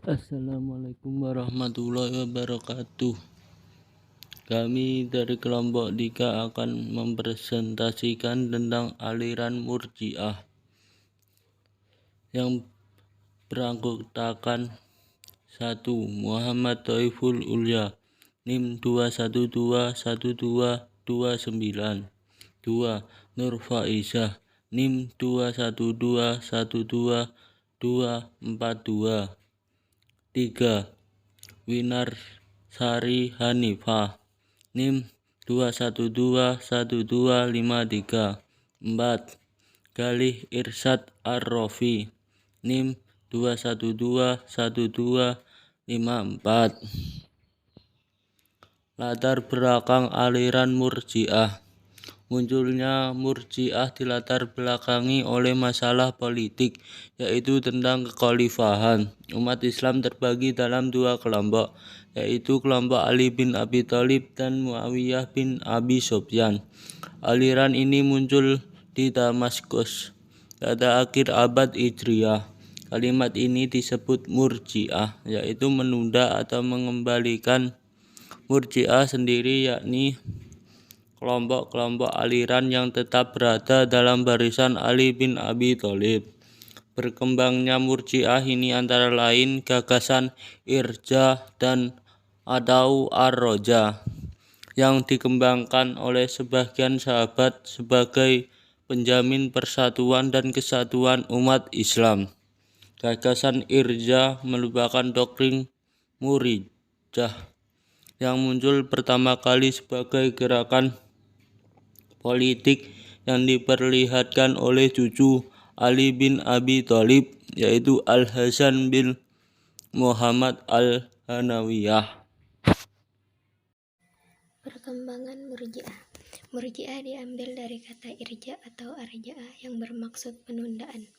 Assalamualaikum warahmatullahi wabarakatuh. Kami dari kelompok Dika akan mempresentasikan tentang aliran Murji'ah yang beranggotakan 1. Muhammad Thaiful Ulya, NIM 2121229. 2. Nur Faizah, NIM 2121242. 3. Winarsari Hanifah, NIM 2121253. 4. Galih Irsyad Ar-Rofi, NIM 2121254. Latar belakang aliran Murji'ah. Munculnya Murji'ah dilatar belakangi oleh masalah politik, yaitu tentang kekhalifahan. Umat Islam terbagi dalam dua kelompok, yaitu kelompok Ali bin Abi Thalib dan Muawiyah bin Abi Sufyan. Aliran ini muncul di Damaskus pada akhir abad Hijriyah. Kalimat ini disebut Murji'ah, yaitu menunda atau mengembalikan. Murji'ah sendiri yakni kelompok-kelompok aliran yang tetap berada dalam barisan Ali bin Abi Thalib. Berkembangnya Murji'ah ini antara lain gagasan irja dan atau ar-roja yang dikembangkan oleh sebagian sahabat sebagai penjamin persatuan dan kesatuan umat Islam. Gagasan irja merupakan doktrin Murji'ah yang muncul pertama kali sebagai gerakan politik yang diperlihatkan oleh cucu Ali bin Abi Thalib, yaitu Al-Hasan bin Muhammad Al-Hanawiyah. Perkembangan Murji'ah. Murji'ah diambil dari kata irja atau arja'ah yang bermaksud penundaan,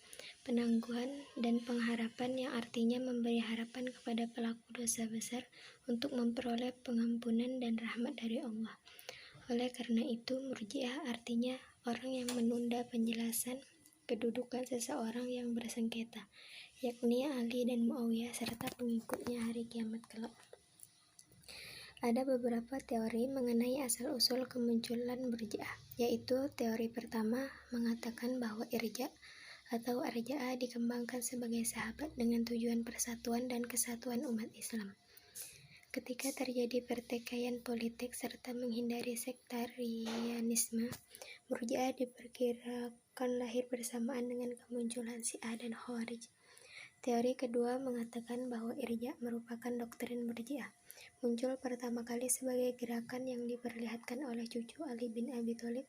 penangguhan, dan pengharapan, yang artinya memberi harapan kepada pelaku dosa besar untuk memperoleh pengampunan dan rahmat dari Allah. Oleh karena itu, Murji'ah artinya orang yang menunda penjelasan kedudukan seseorang yang bersengketa, yakni Ali dan Muawiyah serta pengikutnya hari kiamat kelak. Ada beberapa teori mengenai asal-usul kemunculan Murji'ah, yaitu teori pertama mengatakan bahwa irja atau arja'ah dikembangkan sebagai sahabat dengan tujuan persatuan dan kesatuan umat Islam. Ketika terjadi pertikaian politik serta menghindari sektarianisme, Murji'ah diperkirakan lahir bersamaan dengan kemunculan Syiah dan Khawarij. Teori kedua mengatakan bahwa irja merupakan doktrin Murji'ah, muncul pertama kali sebagai gerakan yang diperlihatkan oleh cucu Ali bin Abi Thalib,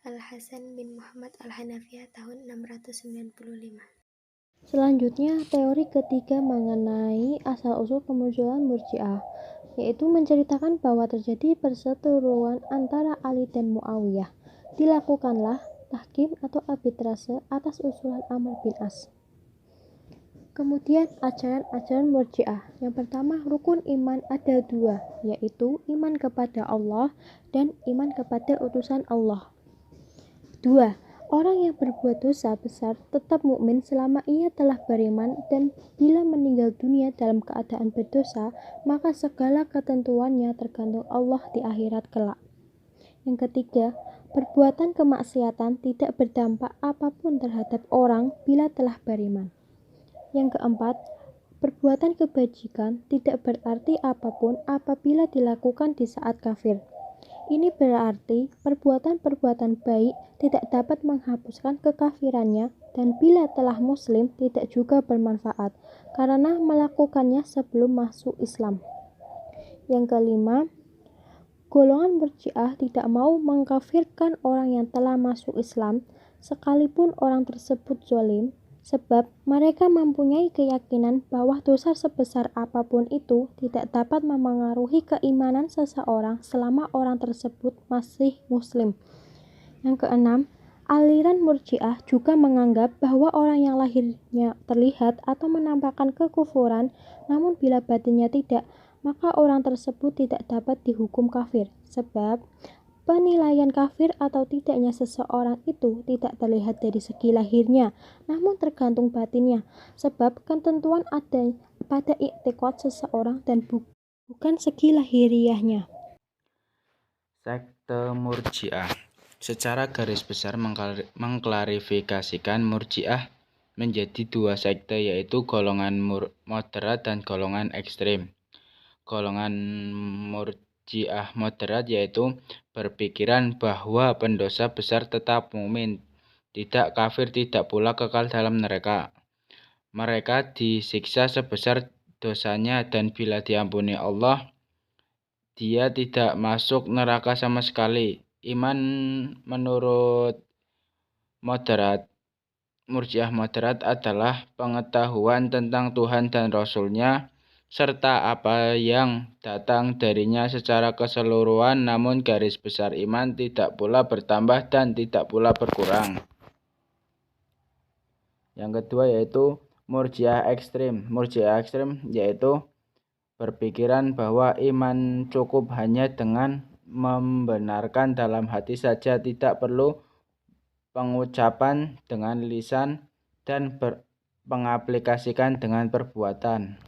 Al-Hasan bin Muhammad Al-Hanafiyah tahun 695. Selanjutnya, teori ketiga mengenai asal-usul kemunculan Murji'ah, yaitu menceritakan bahwa terjadi perseteruan antara Ali dan Muawiyah. Dilakukanlah tahkim atau arbitrase atas usulan Amr bin As. Kemudian ajaran-ajaran Murji'ah. Yang pertama, rukun iman ada dua, yaitu iman kepada Allah dan iman kepada utusan Allah. 2. Orang yang berbuat dosa besar tetap mukmin selama ia telah beriman, dan bila meninggal dunia dalam keadaan berdosa, maka segala ketentuannya tergantung Allah di akhirat kelak. Yang ketiga, perbuatan kemaksiatan tidak berdampak apapun terhadap orang bila telah beriman. Yang keempat, perbuatan kebajikan tidak berarti apapun apabila dilakukan di saat kafir. Ini berarti perbuatan-perbuatan baik tidak dapat menghapuskan kekafirannya, dan bila telah muslim tidak juga bermanfaat karena melakukannya sebelum masuk Islam. Yang kelima, golongan Murji'ah tidak mau mengkafirkan orang yang telah masuk Islam sekalipun orang tersebut zalim, sebab mereka mempunyai keyakinan bahwa dosa sebesar apapun itu tidak dapat memengaruhi keimanan seseorang selama orang tersebut masih muslim. Yang keenam, aliran Murji'ah juga menganggap bahwa orang yang lahirnya terlihat atau menampakkan kekufuran, namun bila batinnya tidak, maka orang tersebut tidak dapat dihukum kafir, sebab penilaian kafir atau tidaknya seseorang itu tidak terlihat dari segi lahirnya, namun tergantung batinnya, sebab ketentuan kepada i'tiqad seseorang dan bukan segi lahiriahnya. Sekte Murji'ah. Secara garis besar mengklarifikasikan Murji'ah menjadi dua sekte, yaitu golongan moderat dan golongan ekstrem. Golongan Murji'ah moderat yaitu berpikiran bahwa pendosa besar tetap mukmin, tidak kafir, tidak pula kekal dalam neraka. Mereka disiksa sebesar dosanya dan bila diampuni Allah, dia tidak masuk neraka sama sekali. Iman menurut Murji'ah moderat adalah pengetahuan tentang Tuhan dan Rasul-Nya serta apa yang datang darinya secara keseluruhan, namun garis besar iman tidak pula bertambah dan tidak pula berkurang. Yang kedua yaitu Murji'ah ekstrem. Murji'ah ekstrem yaitu berpikiran bahwa iman cukup hanya dengan membenarkan dalam hati saja, tidak perlu pengucapan dengan lisan dan mengaplikasikan dengan perbuatan.